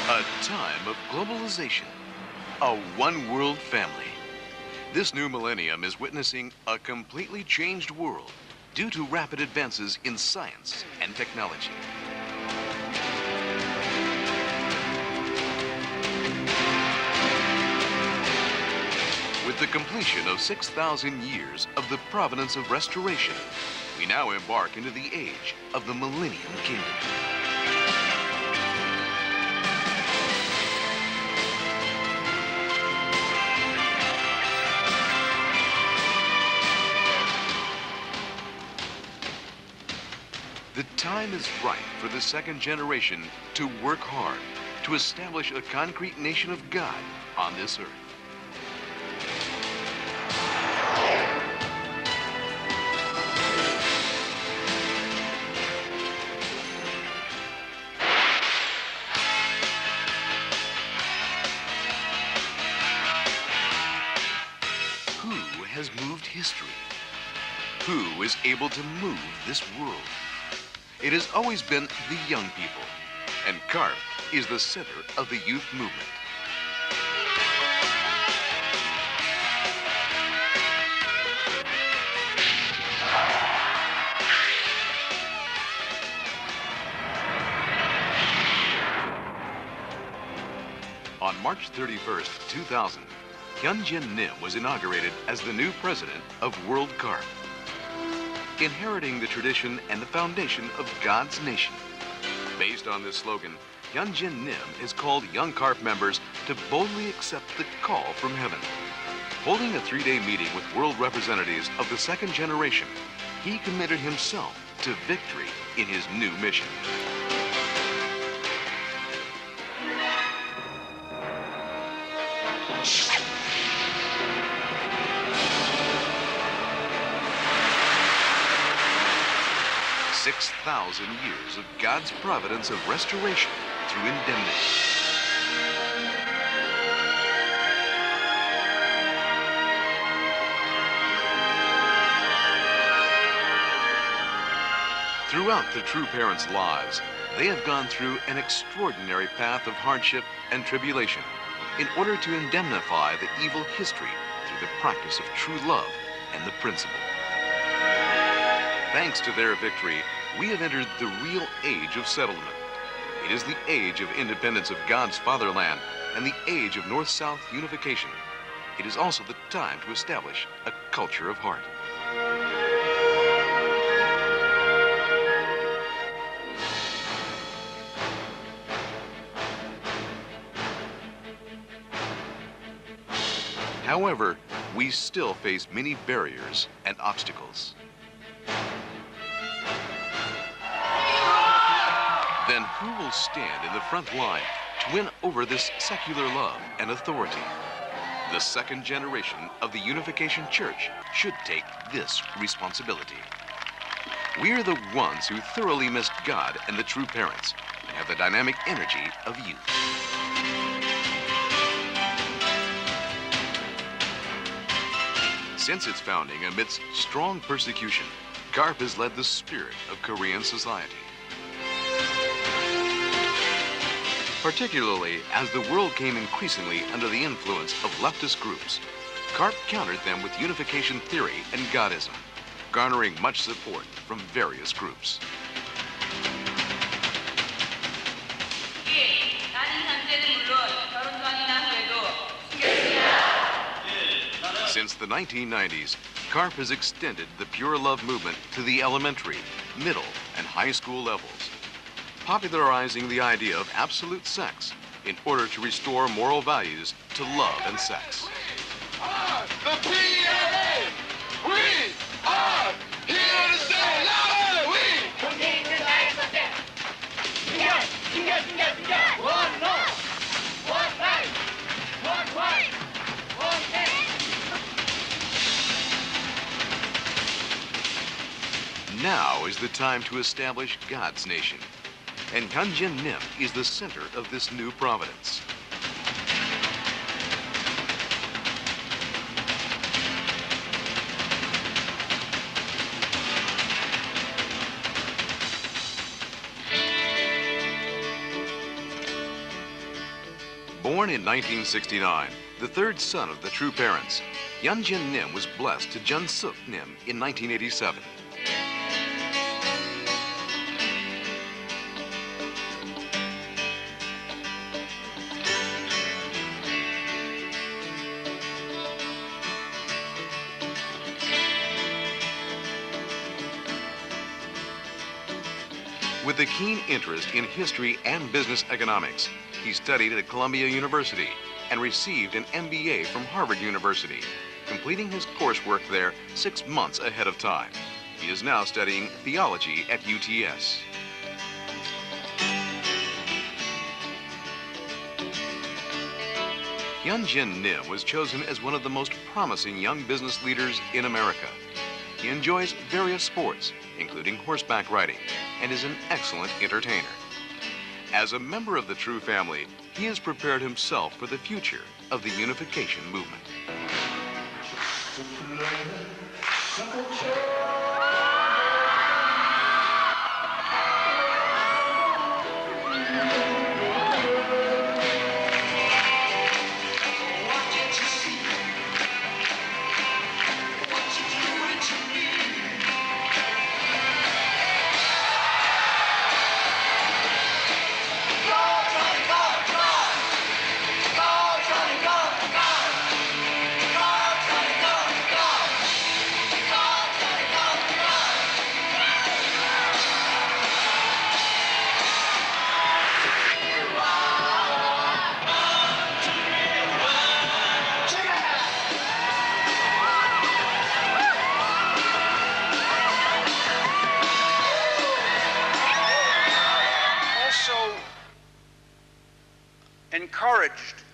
A time of globalization, a one-world family. This new millennium is witnessing a completely changed world due to rapid advances in science and technology. With the completion of 6,000 years of the providence of restoration, we now embark into the age of the Millennium Kingdom. The time is right for the second generation to work hard to establish a concrete nation of God on this earth. Who has moved history? Who is able to move this world? It has always been the young people, and CARP is the center of the youth movement. On March 31st, 2000, Hyunjin Nim was inaugurated as the new president of World CARP, inheriting the tradition and the foundation of God's nation. Based on this slogan, Hyunjin Nim has called young CARP members to boldly accept the call from heaven. Holding a 3-day meeting with world representatives of the second generation, he committed himself to victory in his new mission. Six 6,000 years of God's providence of restoration through indemnity. Throughout the true parents' lives, they have gone through an extraordinary path of hardship and tribulation in order to indemnify the evil history through the practice of true love and the principle. Thanks to their victory, we have entered the real age of settlement. It is the age of independence of God's fatherland and the age of North-South unification. It is also the time to establish a culture of heart. However, we still face many barriers and obstacles. Then who will stand in the front line to win over this secular love and authority? The second generation of the Unification Church should take this responsibility. We are the ones who thoroughly missed God and the true parents and have the dynamic energy of youth. Since its founding amidst strong persecution, CARP has led the spirit of Korean society. Particularly as the world came increasingly under the influence of leftist groups, CARP countered them with unification theory and Godism, garnering much support from various groups. Since the 1990s, CARP has extended the pure love movement to the elementary, middle, and high school levels, popularizing the idea of absolute sex in order to restore moral values to love and sex. We are the PLA! We are here to stay! Louder! We! One love! One life! One wife! One name! Now is the time to establish God's nation. And Hyunjin Nim is the center of this new providence. Born in 1969, the third son of the true parents, Hyunjin Nim was blessed to Jun Suk Nim in 1987. With a keen interest in history and business economics, he studied at Columbia University and received an MBA from Harvard University, completing his coursework there 6 months ahead of time. He is now studying theology at UTS. Hyunjin Nim was chosen as one of the most promising young business leaders in America. He enjoys various sports, including horseback riding, and is an excellent entertainer. As a member of the True family, he has prepared himself for the future of the unification movement.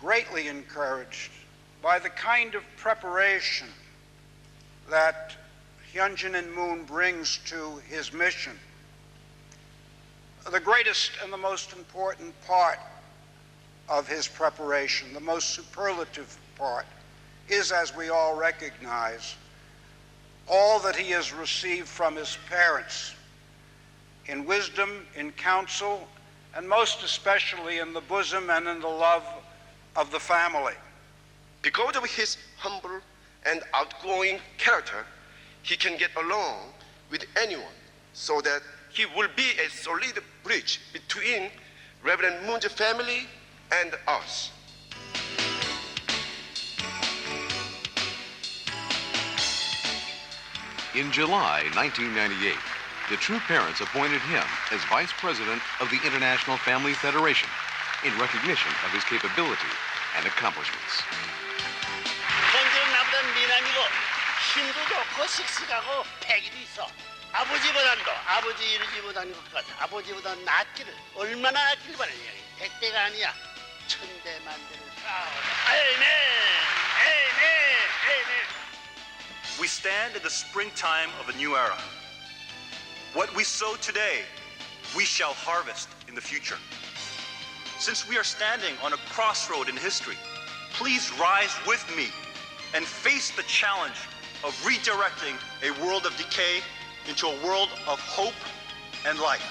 Greatly encouraged by the kind of preparation that Hyunjin Moon brings to his mission. The greatest and the most important part of his preparation, the most superlative part, is, as we all recognize, all that he has received from his parents in wisdom, in counsel, and most especially in the bosom and in the love of the family. Because of his humble and outgoing character, he can get along with anyone, so that he will be a solid bridge between Reverend Moon's family and us. In July 1998, the True parents appointed him as Vice President of the International Family Federation in recognition of his capability and accomplishments. 현재는 나보다 미남이고 힘도 좋고 씩씩하고 패기도 있어. 아버지보다도 아버지 이루지보다는 것 같아. 아버지보다 낫기를 얼마나 낫기를 바라냐. 백대가 아니야. 천대만대를 쌓아오라. 아멘. 아멘. 아멘. We stand in the springtime of a new era. What we sow today, we shall harvest in the future. Since we are standing on a crossroad in history, please rise with me and face the challenge of redirecting a world of decay into a world of hope and life.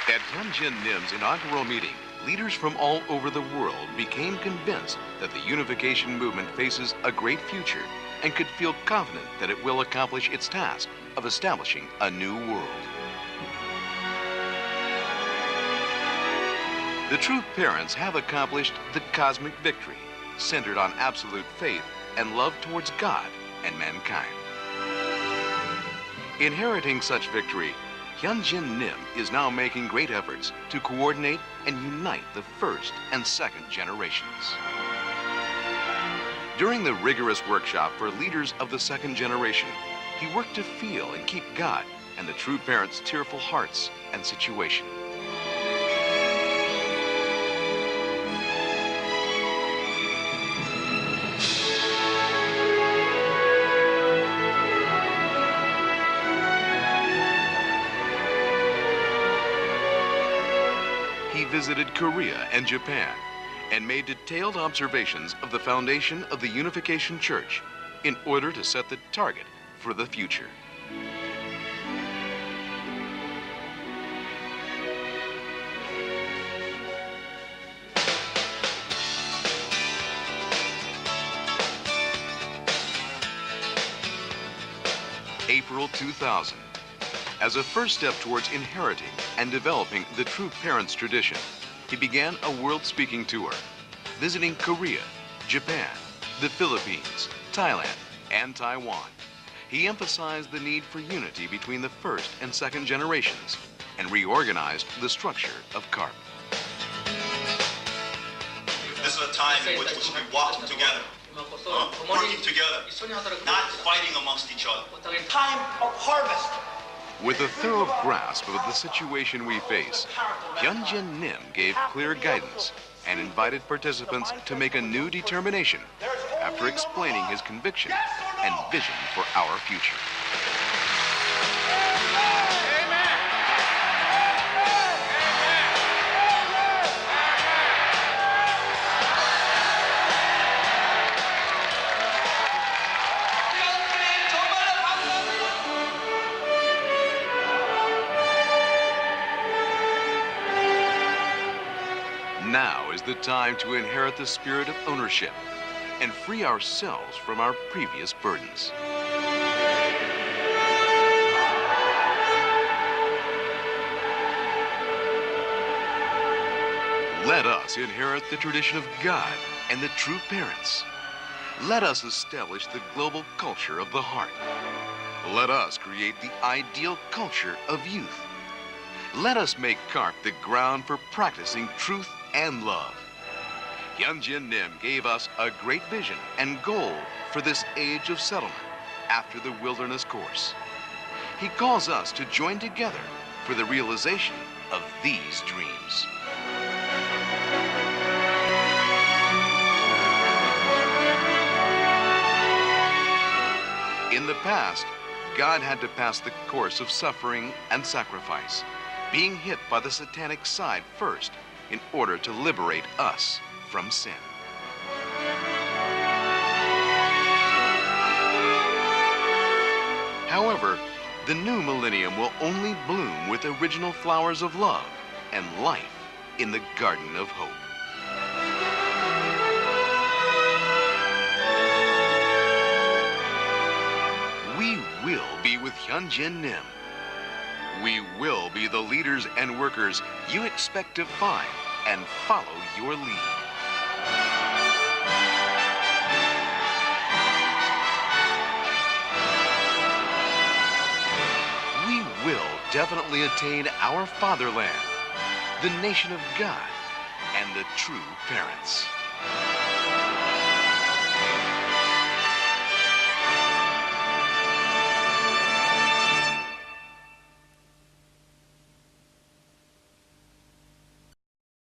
At Hyunjin Nim's inaugural meeting, leaders from all over the world became convinced that the unification movement faces a great future and could feel confident that it will accomplish its task of establishing a new world. The True parents have accomplished the cosmic victory, centered on absolute faith and love towards God and mankind. Inheriting such victory, Hyunjin Nim is now making great efforts to coordinate and unite the first and second generations. During the rigorous workshop for leaders of the second generation, he worked to feel and keep God and the True parents' tearful hearts and situation. He visited Korea and Japan and made detailed observations of the foundation of the Unification Church in order to set the target for the future. April 2000. As a first step towards inheriting and developing the true parents tradition, he began a world-speaking tour, visiting Korea, Japan, the Philippines, Thailand, and Taiwan. He emphasized the need for unity between the first and second generations and reorganized the structure of CARP. This is a time in which we should be walking together, working together, not fighting amongst each other. Time of harvest. With a thorough grasp of the situation we face, Hyunjin Nim gave clear guidance and invited participants to make a new determination after explaining his conviction and vision for our future. Now is the time to inherit the spirit of ownership and free ourselves from our previous burdens. Let us inherit the tradition of God and the true parents. Let us establish the global culture of the heart. Let us create the ideal culture of youth. Let us make CARP the ground for practicing truth and love. Hyunjin Nim gave us a great vision and goal for this age of settlement after the wilderness course. He calls us to join together for the realization of these dreams. In the past, God had to pass the course of suffering and sacrifice, being hit by the satanic side first in order to liberate us from sin. However, the new millennium will only bloom with original flowers of love and life in the Garden of Hope. We will be with Hyunjin Nim. We will be the leaders and workers you expect to find and follow your lead. We will definitely attain our fatherland, the nation of God, and the true parents.